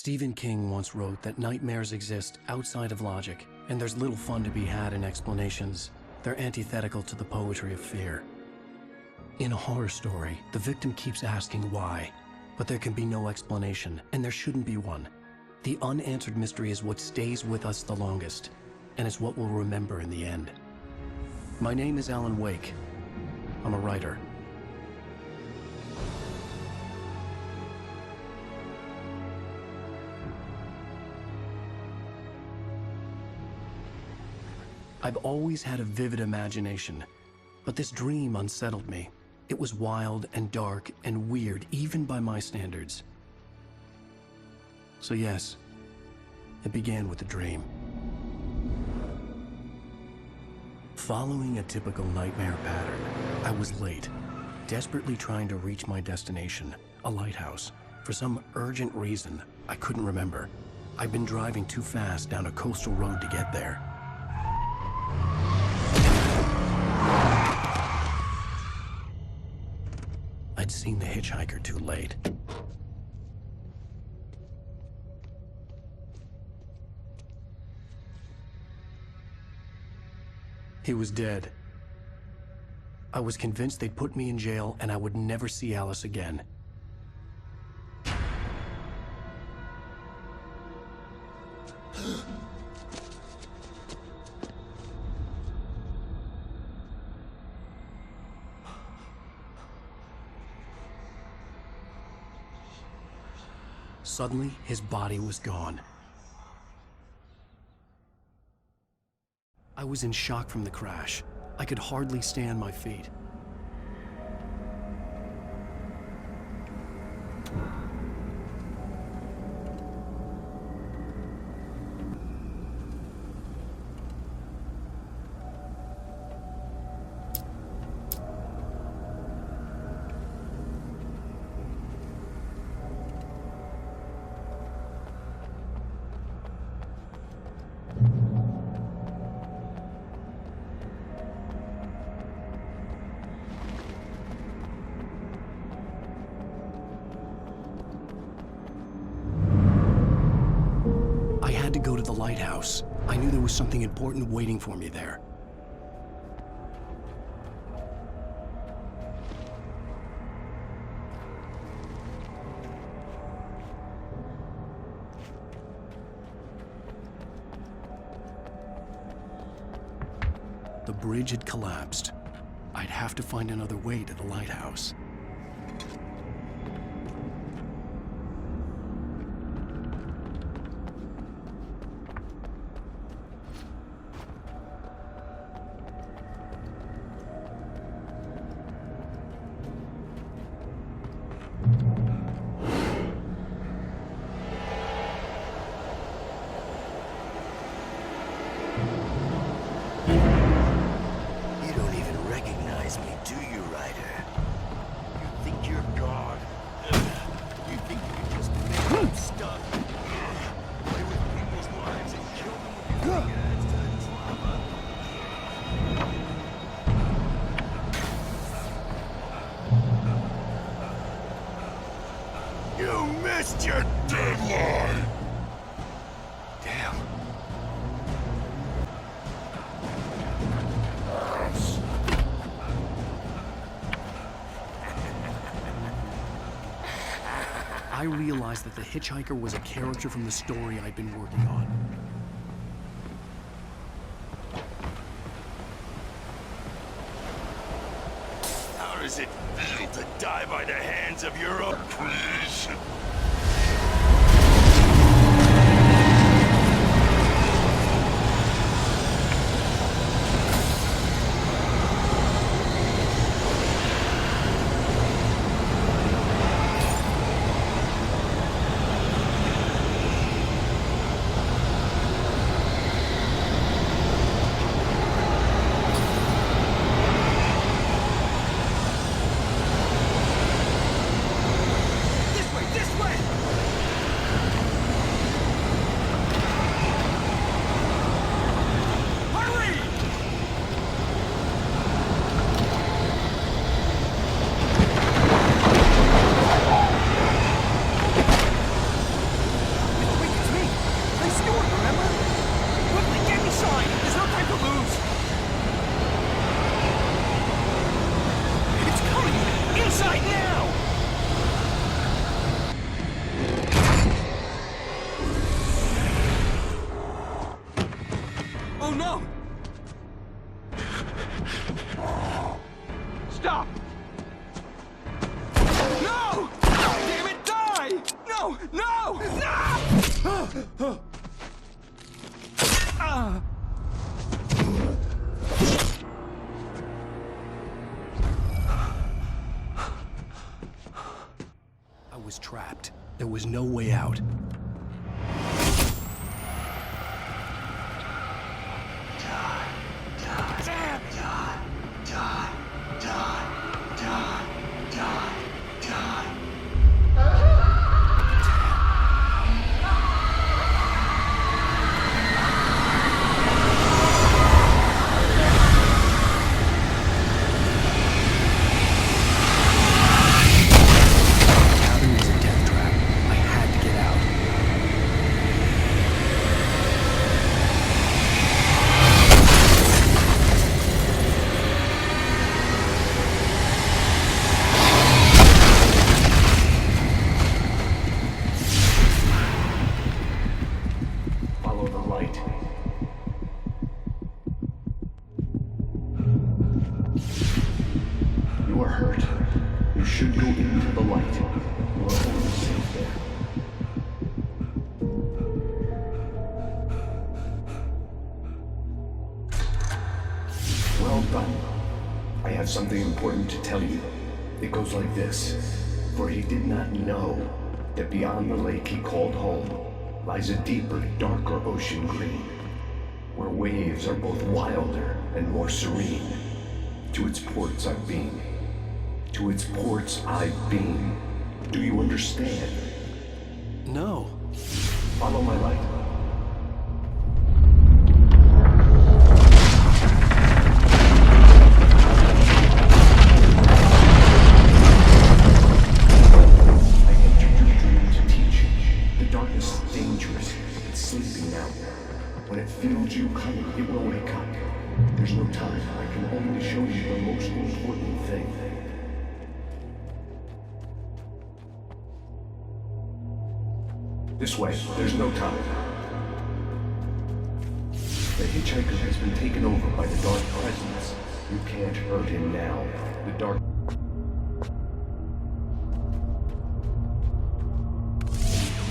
Stephen King once wrote that nightmares exist outside of logic, and there's little fun to be had in explanations. They're antithetical to the poetry of fear. In a horror story, the victim keeps asking why, but there can be no explanation, and there shouldn't be one. The unanswered mystery is what stays with us the longest, and it's what we'll remember in the end. My name is Alan Wake. I'm a writer. I've always had a vivid imagination, but this dream unsettled me. It was wild and dark and weird, even by my standards. So yes, it began with a dream. Following a typical nightmare pattern, I was late, desperately trying to reach my destination, a lighthouse. For some urgent reason, I couldn't remember. I'd been driving too fast down a coastal road to get there. I'd seen the hitchhiker too late. He was dead. I was convinced they'd put me in jail and I would never see Alice again. Suddenly, his body was gone. I was in shock from the crash. I could hardly stay on my feet. To go to the lighthouse. I knew there was something important waiting for me there. The bridge had collapsed. I'd have to find another way to the lighthouse. You missed your deadline! Damn. I realized that the hitchhiker was a character from the story I'd been working on. How does it feel to die by the hands of your own creation? This No! Stop! No! Damn it, die! No! No! No! I was trapped. There was no way out. Something important to tell you. It goes like this. For he did not know that beyond the lake he called home lies a deeper, darker ocean green, where waves are both wilder and more serene. To its ports I've been. To its ports I've been. Do you understand? No. Follow my light. This way, there's no time. The hitchhiker has been taken over by the dark presence. You can't hurt him now. The dark...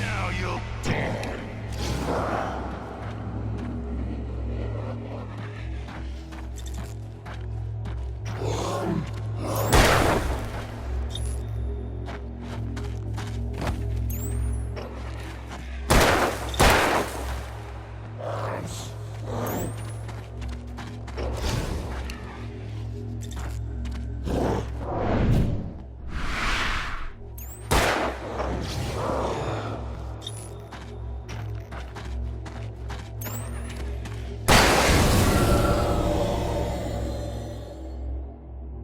Now you'll die.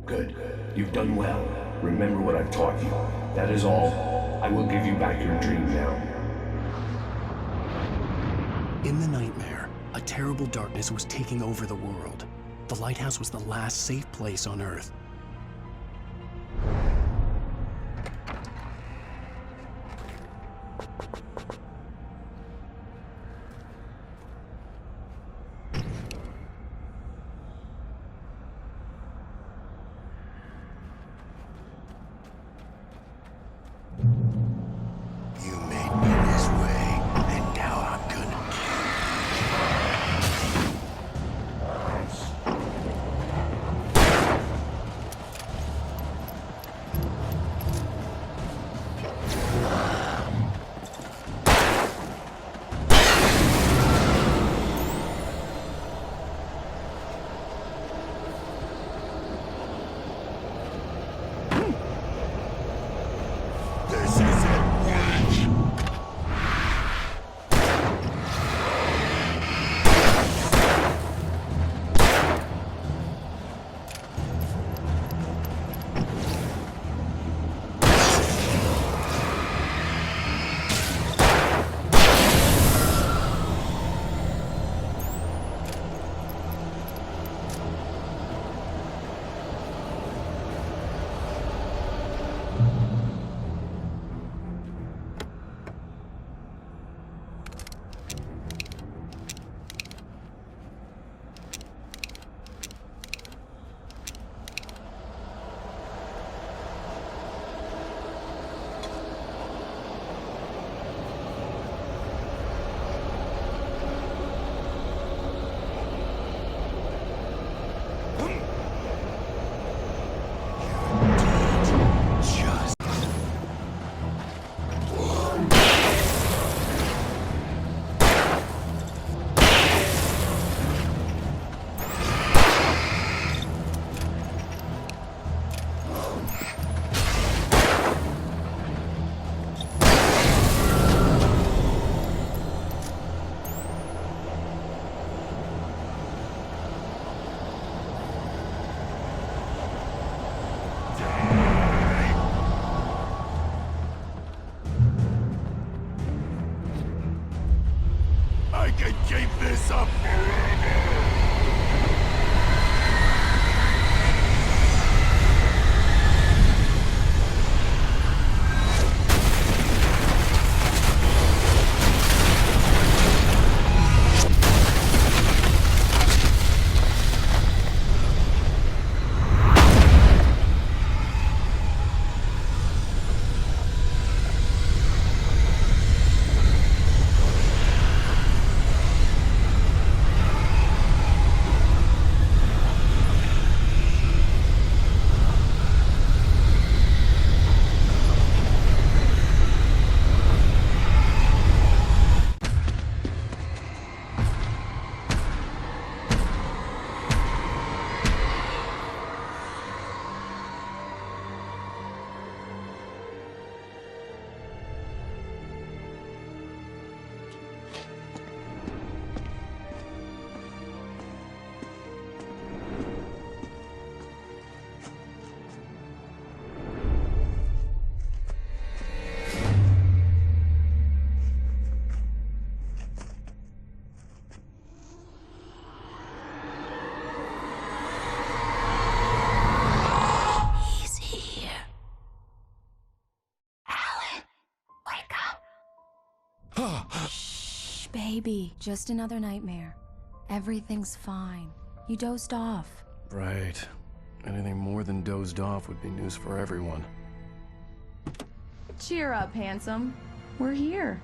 Good. You've done well. Remember what I've taught you. That is all. I will give you back your dream now. In the nightmare, a terrible darkness was taking over the world. The lighthouse was the last safe place on Earth. can keep this up forever! Shh, baby. Just another nightmare. Everything's fine. You dozed off. Right. Anything more than dozed off would be news for everyone. Cheer up, handsome. We're here.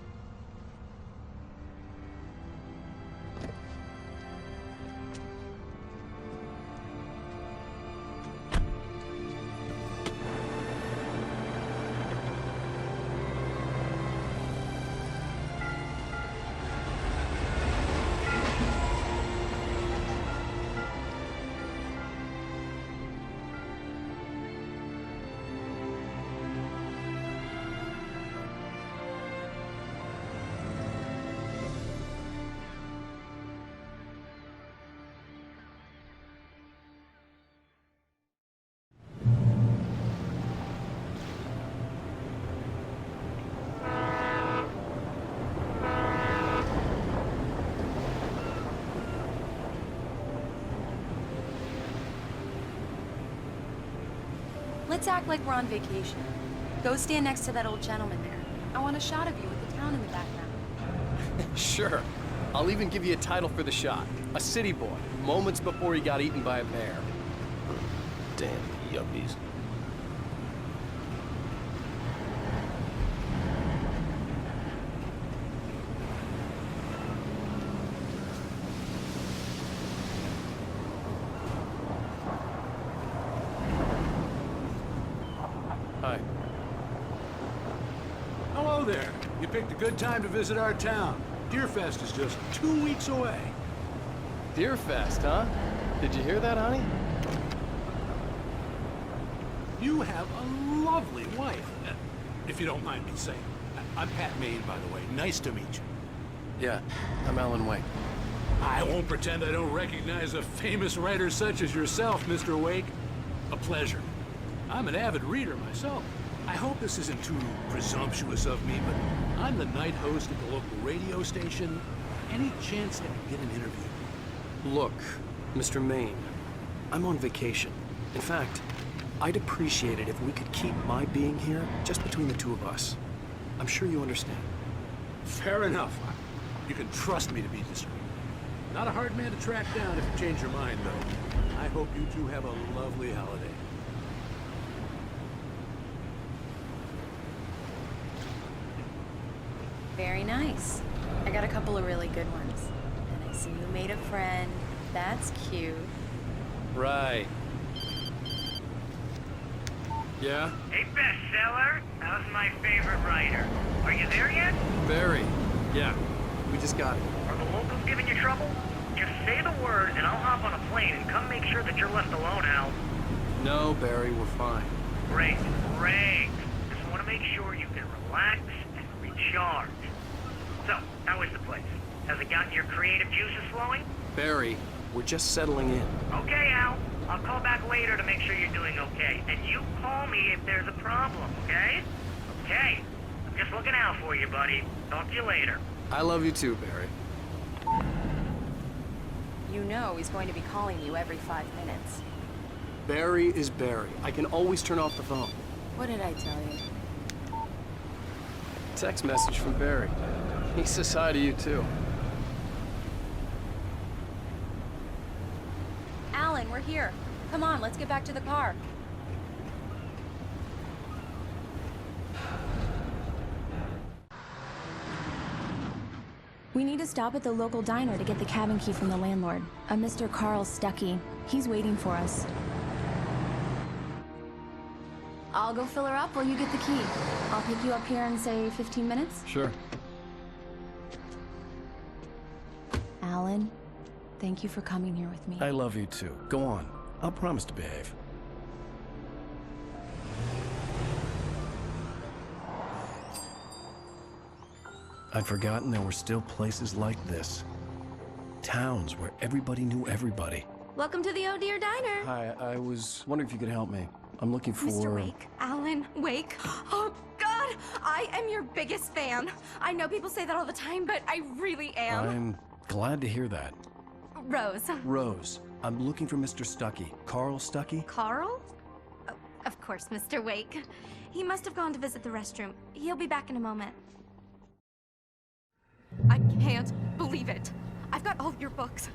Let's act like we're on vacation. Go stand next to that old gentleman there. I want a shot of you with the town in the background. Sure. I'll even give you a title for the shot. A city boy, moments before he got eaten by a bear. Damn yuppies. Hi. Hello there. You picked a good time to visit our town. Deerfest is just 2 weeks away. Deerfest, huh? Did you hear that, honey? You have a lovely wife, if you don't mind me saying. I'm Pat Maine, by the way. Nice to meet you. Yeah, I'm Alan Wake. I won't pretend I don't recognize a famous writer such as yourself, Mr. Wake. A pleasure. I'm an avid reader myself. I hope this isn't too presumptuous of me, but I'm the night host at the local radio station. Any chance I could get an interview? Look, Mr. Maine, I'm on vacation. In fact, I'd appreciate it if we could keep my being here just between the two of us. I'm sure you understand. Fair enough. You can trust me to be discreet. Not a hard man to track down if you change your mind, though. I hope you two have a lovely holiday. Very nice. I got a couple of really good ones. And I see you made a friend. That's cute. Right. Yeah? Hey, bestseller. How's my favorite writer? Are you there yet? Barry. Yeah. We just got it. Are the locals giving you trouble? Just say the word and I'll hop on a plane and come make sure that you're left alone, Al. No, Barry, we're fine. Great, great. Just want to make sure you can relax and recharge. So, how is the place? Has it gotten your creative juices flowing? Barry, we're just settling in. Okay, Al. I'll call back later to make sure you're doing okay. And you call me if there's a problem, okay? Okay. I'm just looking out for you, buddy. Talk to you later. I love you too, Barry. You know he's going to be calling you every 5 minutes. Barry is Barry. I can always turn off the phone. What did I tell you? Text message from Barry. He says hi to you, too. Alan, we're here. Come on, let's get back to the car. We need to stop at the local diner to get the cabin key from the landlord, a Mr. Carl Stuckey. He's waiting for us. I'll go fill her up while you get the key. I'll pick you up here in, say, 15 minutes? Sure. Alan, thank you for coming here with me. I love you too. Go on. I'll promise to behave. I'd forgotten there were still places like this. Towns where everybody knew everybody. Welcome to the Oh Dear Diner. Hi, I was wondering if you could help me. I'm looking for... Mr. Wake. Alan Wake. Oh, God! I am your biggest fan. I know people say that all the time, but I really am. I'm glad to hear that. Rose. Rose, I'm looking for Mr. Stuckey. Carl Stuckey? Carl? Oh, of course, Mr. Wake. He must have gone to visit the restroom. He'll be back in a moment. I can't believe it. I've got all of your books.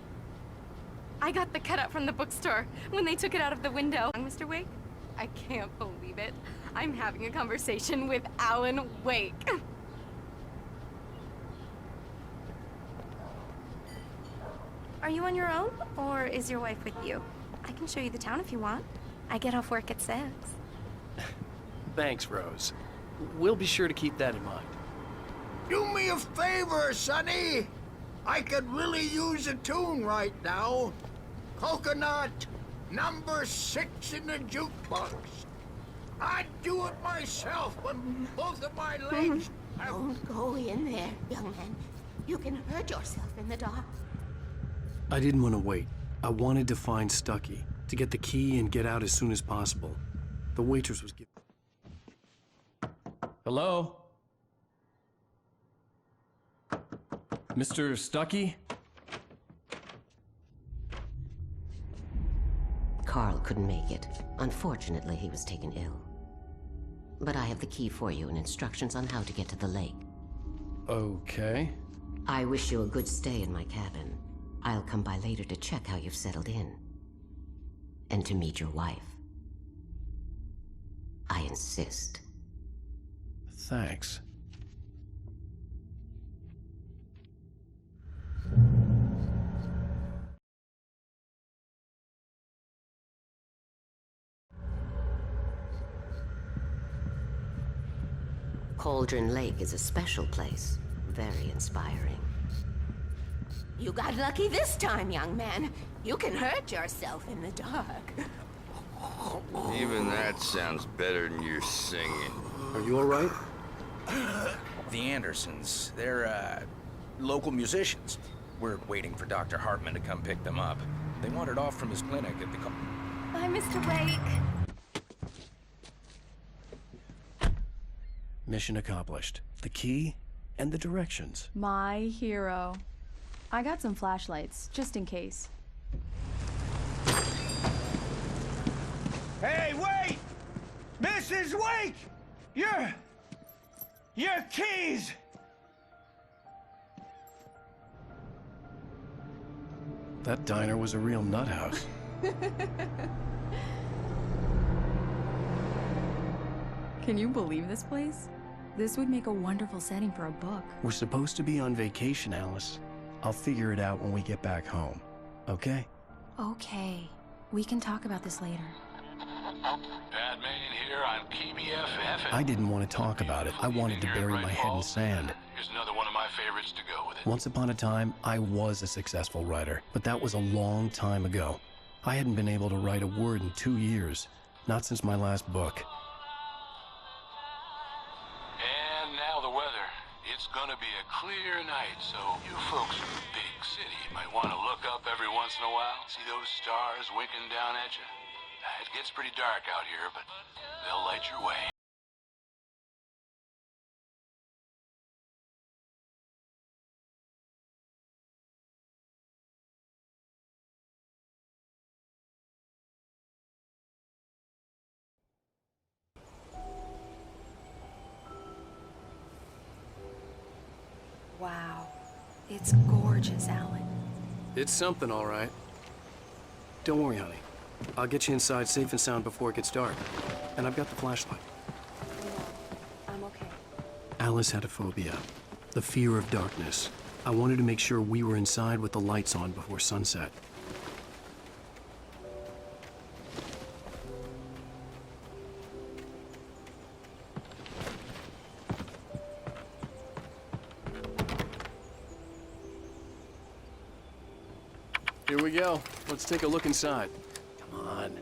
I got the cutout from the bookstore when they took it out of the window. Mr. Wake, I can't believe it. I'm having a conversation with Alan Wake. Are you on your own, or is your wife with you? I can show you the town if you want. I get off work at 6. Thanks, Rose. We'll be sure to keep that in mind. Do me a favor, Sonny. I could really use a tune right now. Coconut, number 6 in the jukebox. I'd do it myself, but both of my legs have... Don't go in there, young man. You can hurt yourself in the dark. I didn't want to wait. I wanted to find Stuckey, to get the key and get out as soon as possible. The waitress was giving... Hello? Mr. Stuckey? Carl couldn't make it. Unfortunately, he was taken ill. But I have the key for you and instructions on how to get to the lake. Okay. I wish you a good stay in my cabin. I'll come by later to check how you've settled in. And to meet your wife. I insist. Thanks. Cauldron Lake is a special place. Very inspiring. You got lucky this time, young man. You can hurt yourself in the dark. Even that sounds better than your singing. Are you all right? The Andersons, they're, local musicians. We're waiting for Dr. Hartman to come pick them up. They wandered off from his clinic at the... Bye, Mr. Wake. Mission accomplished. The key and the directions. My hero. I got some flashlights, just in case. Hey, wait! Mrs. Wake! Your keys! That diner was a real nut house. Can you believe this place? This would make a wonderful setting for a book. We're supposed to be on vacation, Alice. I'll figure it out when we get back home. Okay? Okay. We can talk about this later. Batman here on PBFF. I didn't want to talk about it. I wanted to bury my head in sand. Here's another one of my favorites to go with it. Once upon a time, I was a successful writer, but that was a long time ago. I hadn't been able to write a word in 2 years. Not since my last book. And now the weather. It's gonna be a clear night, so you folks in the big city might want to look up every once in a while. See those stars winking down at you? It gets pretty dark out here, but they'll light your way. It's gorgeous, Alan. It's something, all right. Don't worry, honey. I'll get you inside safe and sound before it gets dark. And I've got the flashlight. No, I'm okay. Alice had a phobia, the fear of darkness. I wanted to make sure we were inside with the lights on before sunset. Here we go. Let's take a look inside. Come on.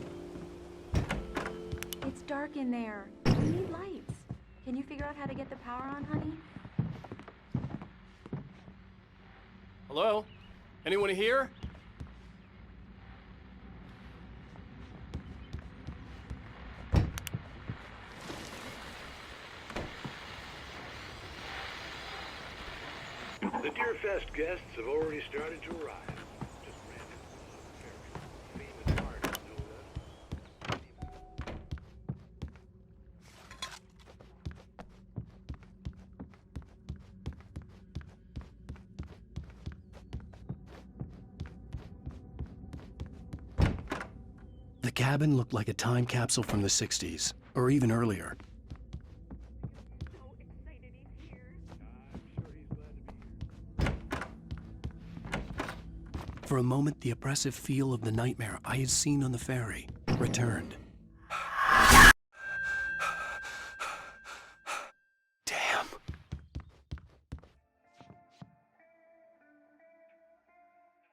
It's dark in there. We need lights. Can you figure out how to get the power on, honey? Hello? Anyone here? The Deerfest guests have already started to arrive. Just ran into the famous artist, no less. The cabin looked like a time capsule from the 60s, or even earlier. For a moment, the oppressive feel of the nightmare I had seen on the ferry returned. Damn.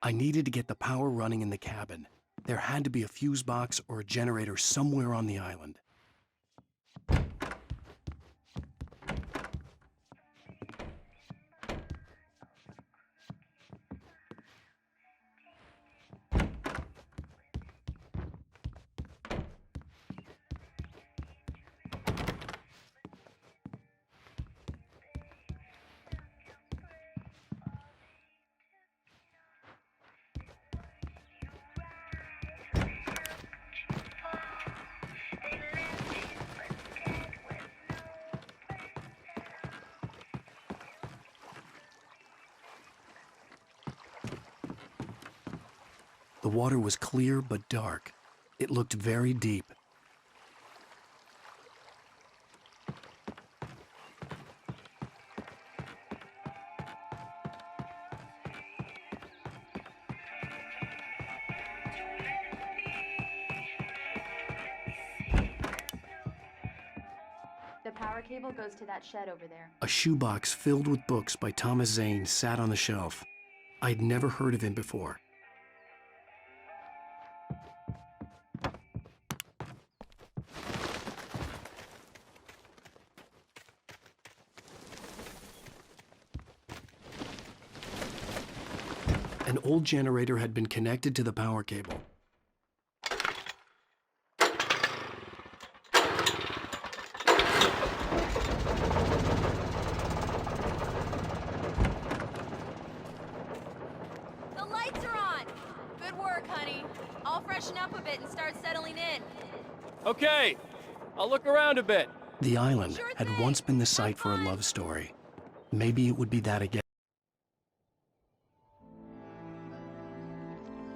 I needed to get the power running in the cabin. There had to be a fuse box or a generator somewhere on the island. The water was clear but dark. It looked very deep. The power cable goes to that shed over there. A shoebox filled with books by Thomas Zane sat on the shelf. I'd never heard of him before. An old generator had been connected to the power cable. The lights are on! Good work, honey. I'll freshen up a bit and start settling in. Okay, I'll look around a bit. The island had once been the site for a love story. Maybe it would be that again.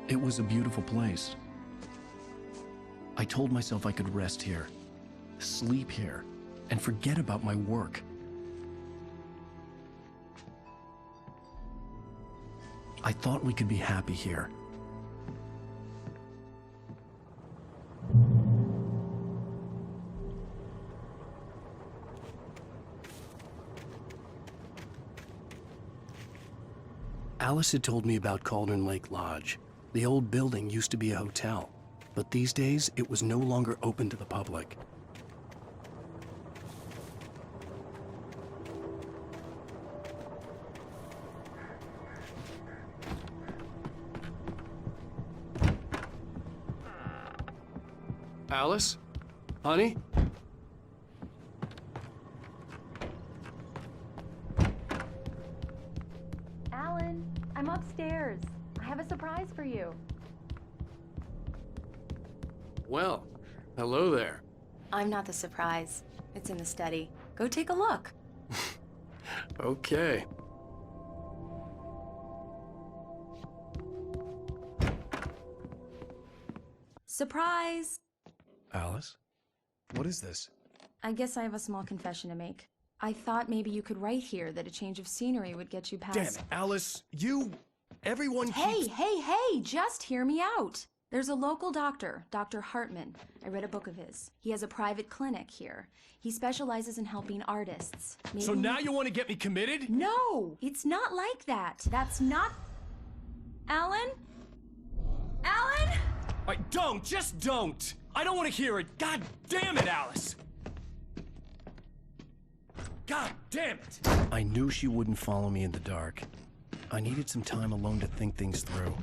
It was a beautiful place. I told myself I could rest here, sleep here, and forget about my work. I thought we could be happy here. Alice had told me about Cauldron Lake Lodge. The old building used to be a hotel, but these days it was no longer open to the public. Alice? Honey? Alan, I'm upstairs. I have a surprise for you. Well, hello there. I'm not the surprise. It's in the study. Go take a look. Okay. Surprise! Alice? What is this? I guess I have a small confession to make. I thought maybe you could write here that a change of scenery would get you past... Damn it, Alice, everyone keeps... Hey, just hear me out. There's a local doctor, Dr. Hartman. I read a book of his. He has a private clinic here. He specializes in helping artists. Maybe... So now you want to get me committed? No, it's not like that. That's not... Alan? Alan? Just don't! I don't want to hear it! God damn it, Alice! God damn it! I knew she wouldn't follow me in the dark. I needed some time alone to think things through.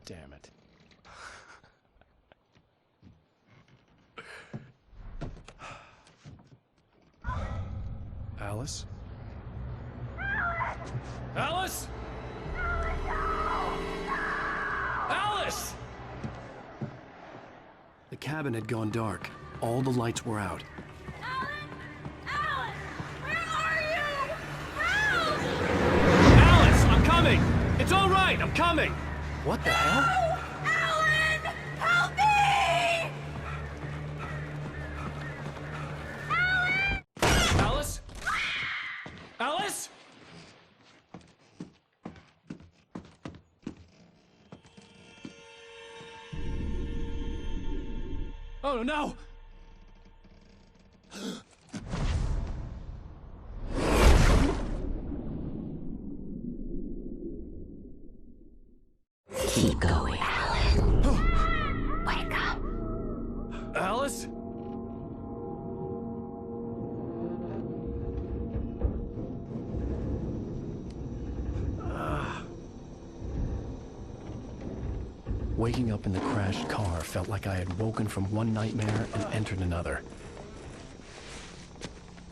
Damn it. Alice? Alice? Alice! The cabin had gone dark. All the lights were out. Alan! Where are you? Help! Alice, I'm coming! It's all right, I'm coming! What the hell? Alan! Help me! Alice? Alice? Oh no! Keep going, Alan. Wake up. Alice? Waking up in the crashed car felt like I had woken from one nightmare and entered another.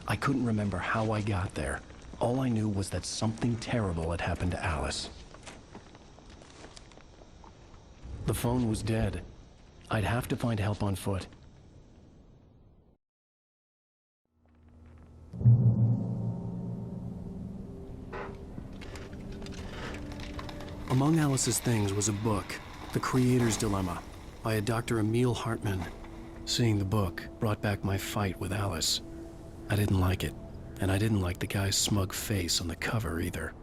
I couldn't remember how I got there. All I knew was that something terrible had happened to Alice. The phone was dead. I'd have to find help on foot. Among Alice's things was a book, The Creator's Dilemma, by a Dr. Emil Hartman. Seeing the book brought back my fight with Alice. I didn't like it, and I didn't like the guy's smug face on the cover either.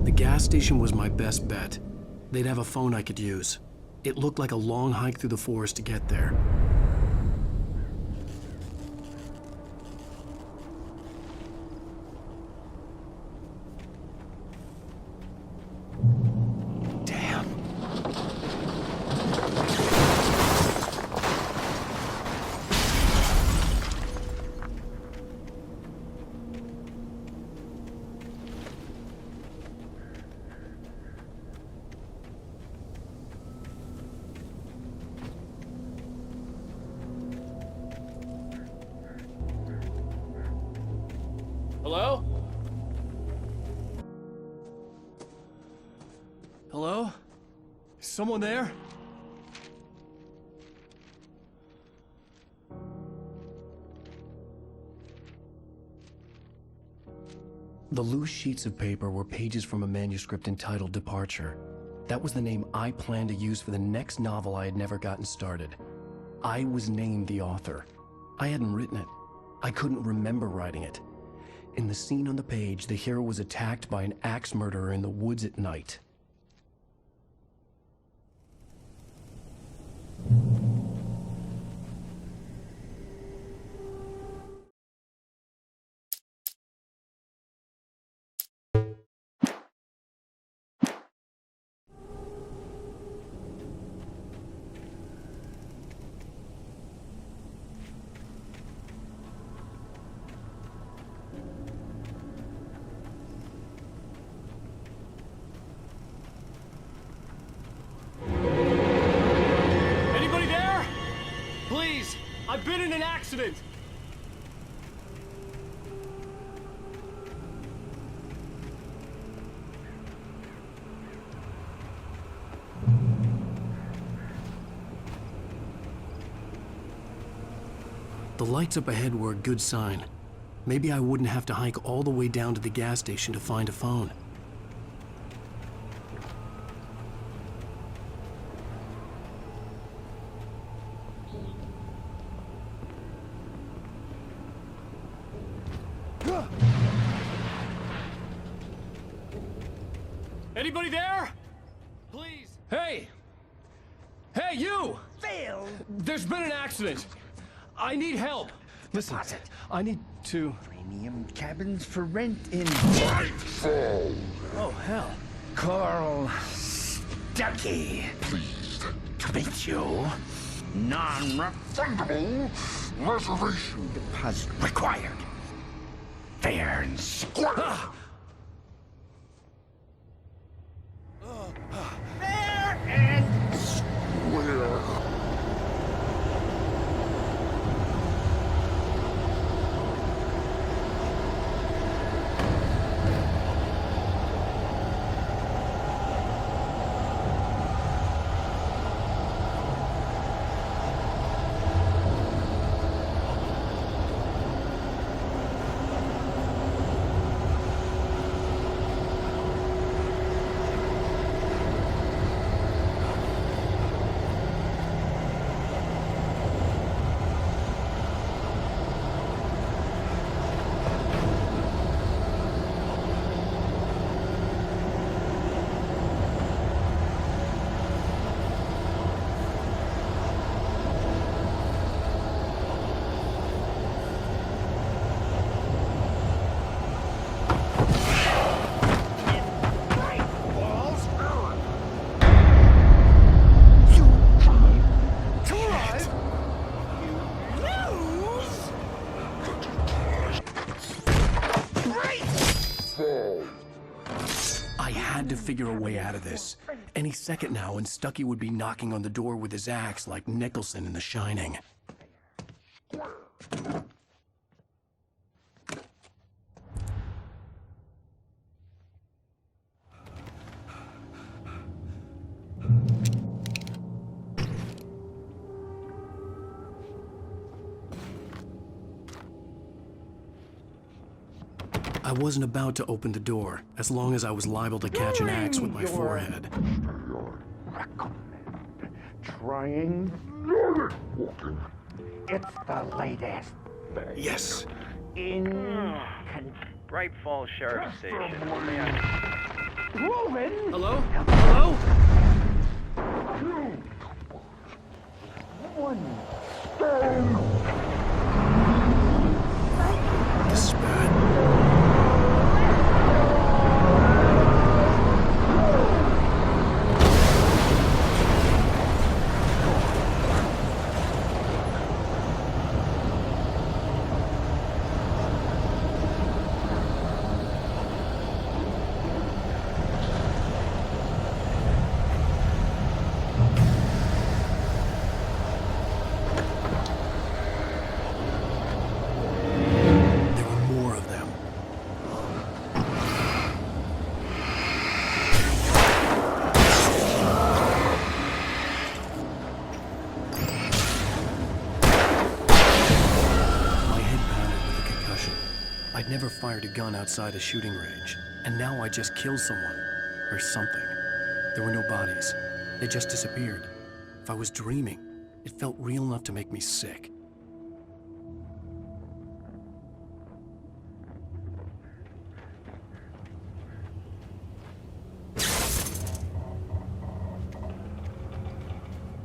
The gas station was my best bet. They'd have a phone I could use. It looked like a long hike through the forest to get there. Hello? Hello? Is someone there? The loose sheets of paper were pages from a manuscript entitled Departure. That was the name I planned to use for the next novel I had never gotten started. I was named the author. I hadn't written it. I couldn't remember writing it. In the scene on the page, the hero was attacked by an axe murderer in the woods at night. I've been in an accident! The lights up ahead were a good sign. Maybe I wouldn't have to hike all the way down to the gas station to find a phone. Anybody there? Please. Hey! Hey, you! Phil! There's been an accident. I need help. Listen, I need to... Premium cabins for rent in... Oh, hell. Carl Stuckey. Pleased to meet you. Non-refundable reservation deposit required. Fair and square. Fair and square. I had to figure a way out of this. Any second now, and Stuckey would be knocking on the door with his axe like Nicholson in The Shining. I wasn't about to open the door, as long as I was liable to catch an axe with my forehead. Trying walking. It's the latest. Yes. Bright Falls Sheriff Station. Moving. Hello? Hello? 2, 1. Stand. The spat. I'd never fired a gun outside a shooting range, and now I just killed someone. Or something. There were no bodies. They just disappeared. If I was dreaming, it felt real enough to make me sick.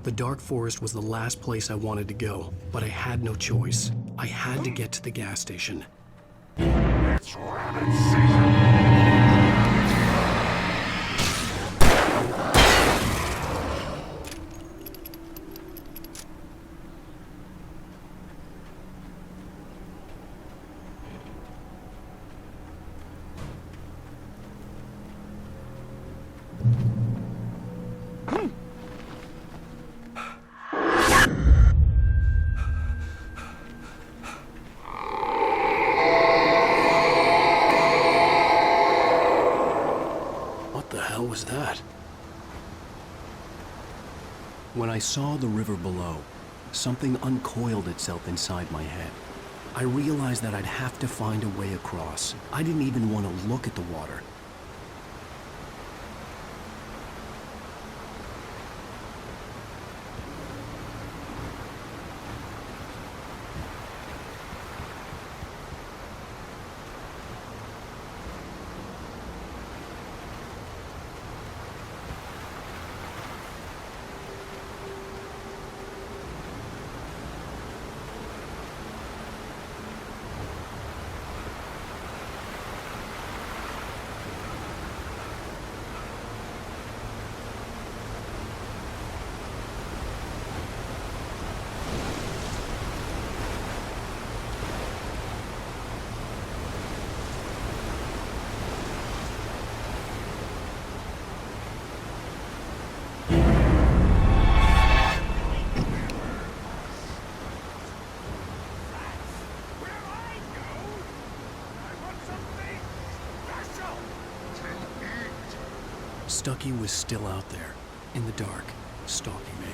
The dark forest was the last place I wanted to go, but I had no choice. I had to get to the gas station. It's rabbit season. Was that? When I saw the river below, something uncoiled itself inside my head. I realized that I'd have to find a way across. I didn't even want to look at the water. Stucky was still out there, in the dark, stalking me.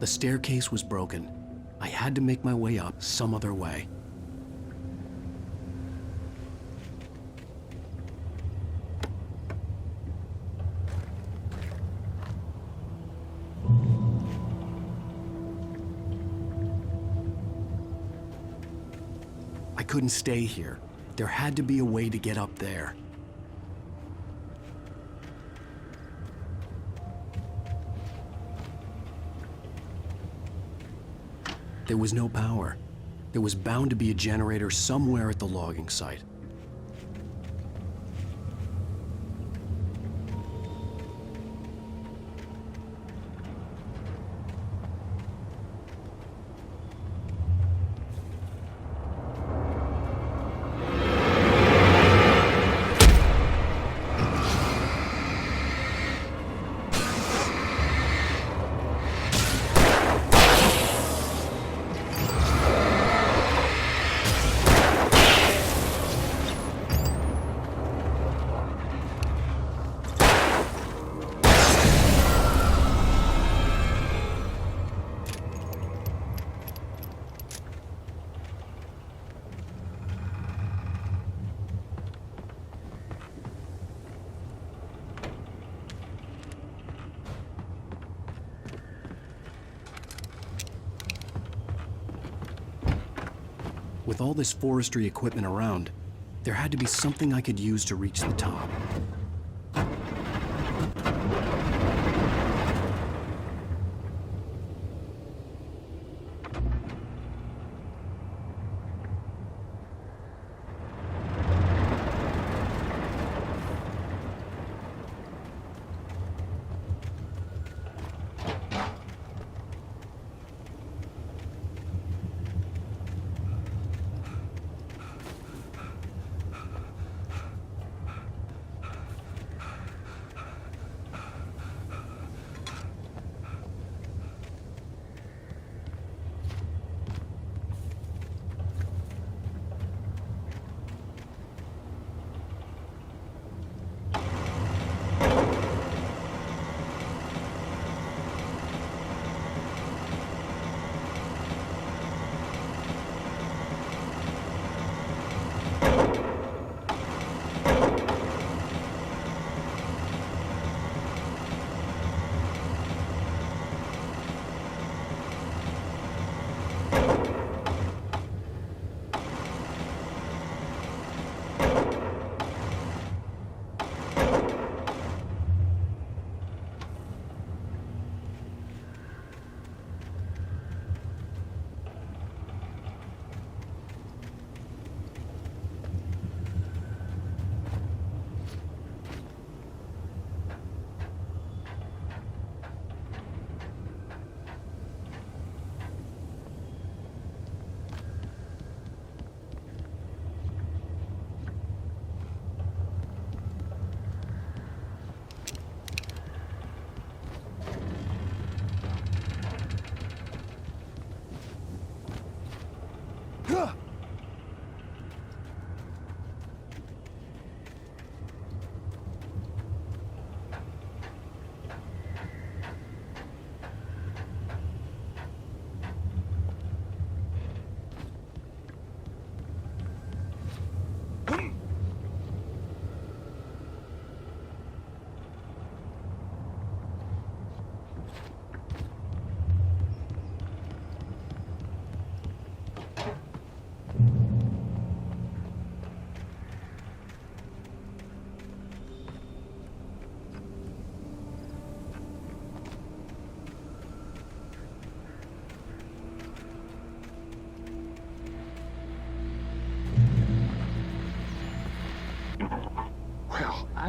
The staircase was broken. I had to make my way up some other way. I couldn't stay here. There had to be a way to get up there. There was no power. There was bound to be a generator somewhere at the logging site. With all this forestry equipment around, there had to be something I could use to reach the top.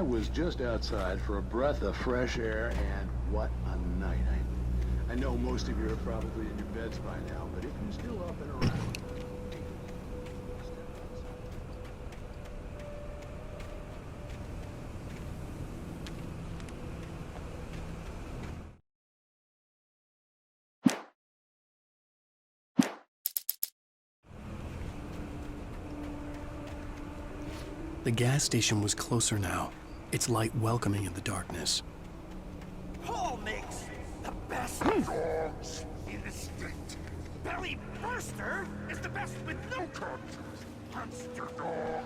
was just outside for a breath of fresh air, and what a night. I know most of you are probably in your beds by now, but if you're still up and around... The gas station was closer now, its light welcoming in the darkness. Paul makes the best dogs in the state. Belly Burster is the best with no contest. Monster Dog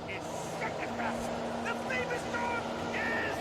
is second best. The famous dog is...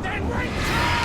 Then return!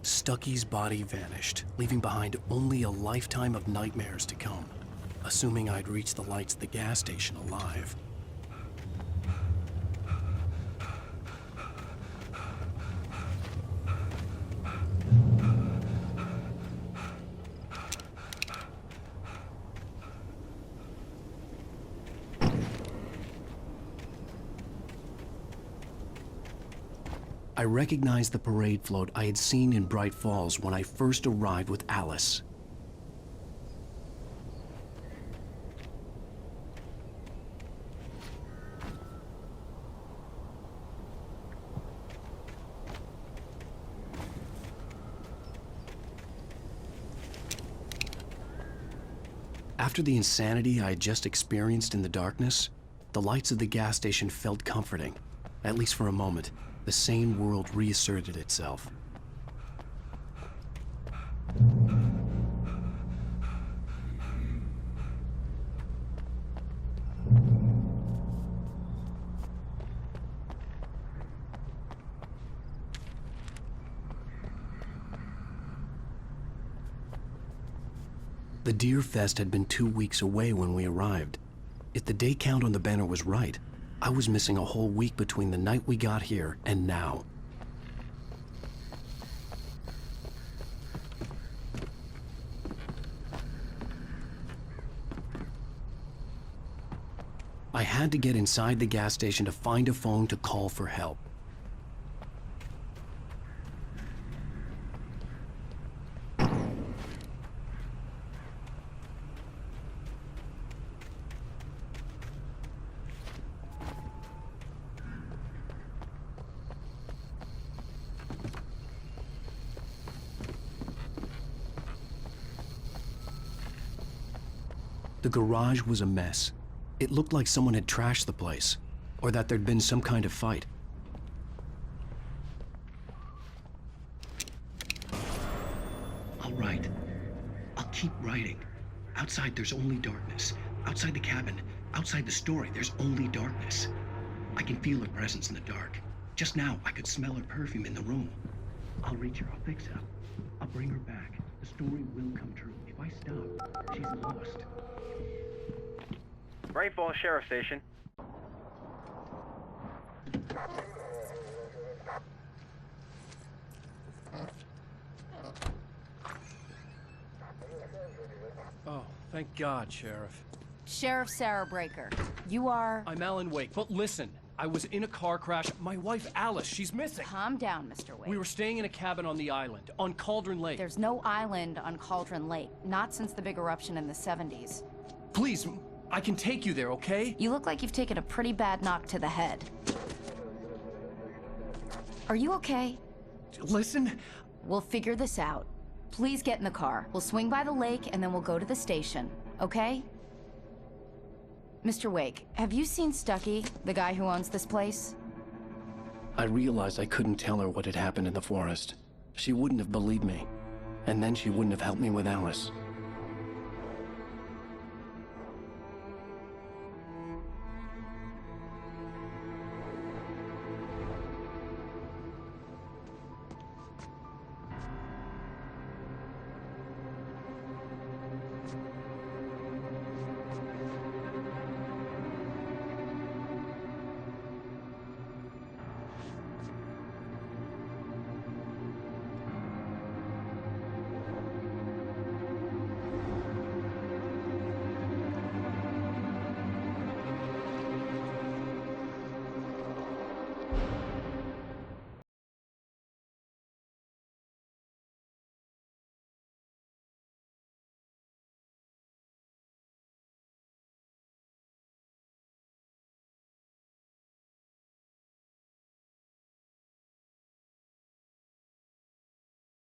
Stucky's body vanished, leaving behind only a lifetime of nightmares to come, assuming I'd reach the lights at the gas station alive. I recognized the parade float I had seen in Bright Falls when I first arrived with Alice. After the insanity I had just experienced in the darkness, the lights of the gas station felt comforting, at least for a moment. The sane world reasserted itself. The Deer Fest had been 2 weeks away when we arrived. If the day count on the banner was right, I was missing a whole week between the night we got here and now. I had to get inside the gas station to find a phone to call for help. The garage was a mess. It looked like someone had trashed the place, or that there'd been some kind of fight. I'll write. I'll keep writing. Outside, there's only darkness. Outside the cabin, outside the story, there's only darkness. I can feel her presence in the dark. Just now, I could smell her perfume in the room. I'll reach her. I'll fix her. I'll bring her back. The story will come true. If I stop, she's lost. Great Falls Sheriff Station. Oh, thank God, Sheriff. Sheriff Sarah Breaker. You are... I'm Alan Wake, but listen. I was in a car crash. My wife, Alice, she's missing. Calm down, Mr. Wake. We were staying in a cabin on the island, on Cauldron Lake. There's no island on Cauldron Lake. Not since the big eruption in the 70s. Please, I can take you there, okay? You look like you've taken a pretty bad knock to the head. Are you okay? Listen. We'll figure this out. Please get in the car. We'll swing by the lake and then we'll go to the station, okay? Mr. Wake, have you seen Stucky, the guy who owns this place? I realized I couldn't tell her what had happened in the forest. She wouldn't have believed me. And then she wouldn't have helped me with Alice.